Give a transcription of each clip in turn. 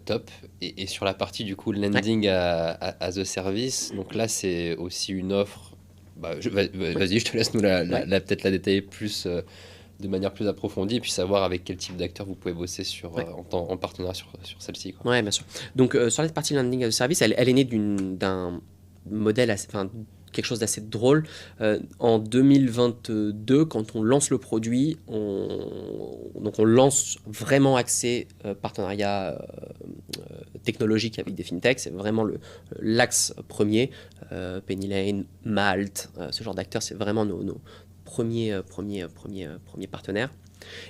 Top. Et sur la partie du coup Ouais, lending as a service, donc là c'est aussi une offre. Bah, ouais, vas-y, je te laisse nous ouais. peut-être la détailler plus de manière plus approfondie et puis savoir avec quel type d'acteur vous pouvez bosser sur, Ouais. en partenariat sur celle-ci, quoi. Ouais, bien sûr. Donc, sur la partie landing as a service, elle est née d'un modèle enfin, quelque chose d'assez drôle. En 2022, quand on lance le produit, donc on lance vraiment axé partenariat technologique avec des fintechs. C'est vraiment l'axe premier. Penny Lane, Malte, ce genre d'acteurs, c'est vraiment nos premiers partenaires.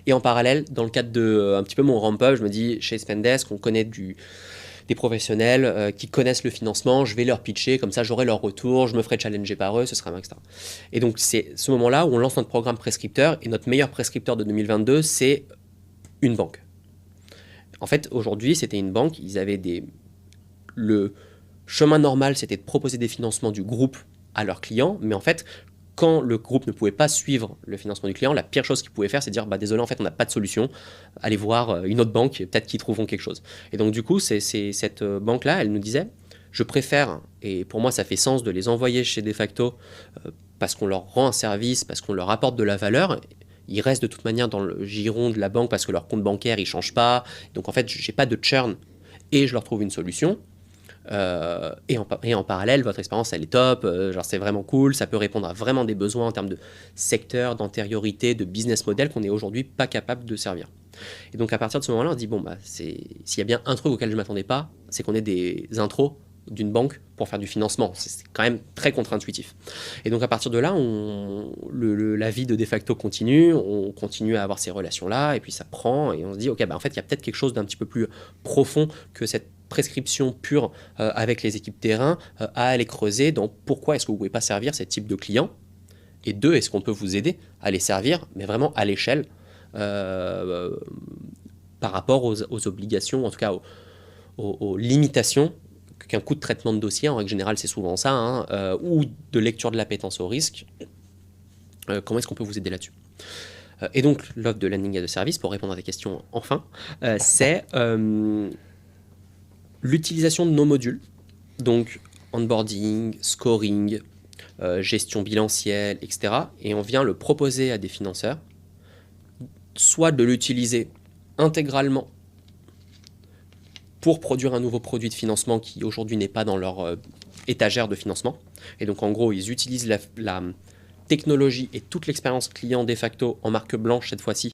Et en parallèle, dans le cadre de un petit peu mon ramp-up, je me dis, chez Spendesk, on connaît des professionnels qui connaissent le financement, je vais leur pitcher, comme ça j'aurai leur retour, je me ferai challenger par eux, ce sera etc. Et donc c'est ce moment-là où on lance notre programme prescripteur, et notre meilleur prescripteur de 2022, c'est une banque. En fait, aujourd'hui, c'était une banque, ils avaient le chemin normal, c'était de proposer des financements du groupe à leurs clients, mais en fait, quand le groupe ne pouvait pas suivre le financement du client, la pire chose qu'ils pouvaient faire, c'est dire bah, désolé, en fait, on n'a pas de solution, allez voir une autre banque, peut-être qu'ils trouveront quelque chose. Et donc, du coup, cette banque-là, elle nous disait je préfère, et pour moi, ça fait sens de les envoyer chez Defacto parce qu'on leur rend un service, parce qu'on leur apporte de la valeur. Ils restent de toute manière dans le giron de la banque parce que leur compte bancaire, il ne change pas. Donc, en fait, je n'ai pas de churn et je leur trouve une solution. Et en parallèle, votre expérience, elle est top, genre c'est vraiment cool, ça peut répondre à vraiment des besoins en termes de secteur, d'antériorité, de business model qu'on n'est aujourd'hui pas capable de servir. Et donc à partir de ce moment-là, on se dit, bon, bah, s'il y a bien un truc auquel je ne m'attendais pas, c'est qu'on ait des intros d'une banque pour faire du financement. C'est quand même très contre-intuitif. Et donc à partir de là, la vie de Defacto continue, on continue à avoir ces relations-là, et puis ça prend, et on se dit, ok, bah, en fait, il y a peut-être quelque chose d'un petit peu plus profond que cette prescription pure avec les équipes terrain à aller creuser dans pourquoi est-ce que vous ne pouvez pas servir ce type de clients, et deux, est-ce qu'on peut vous aider à les servir, mais vraiment à l'échelle euh, par rapport aux obligations, en tout cas aux limitations qu'un coût de traitement de dossier, en règle générale c'est souvent ça, hein, ou de lecture de l'appétence au risque. Comment est-ce qu'on peut vous aider là-dessus? Et donc l'offre de landing as a service, pour répondre à tes questions enfin, c'est l'utilisation de nos modules, donc onboarding, scoring, gestion bilancielle, etc. Et on vient le proposer à des financeurs, soit de l'utiliser intégralement pour produire un nouveau produit de financement qui aujourd'hui n'est pas dans leur étagère de financement. Et donc en gros, ils utilisent la technologie et toute l'expérience client de facto en marque blanche cette fois-ci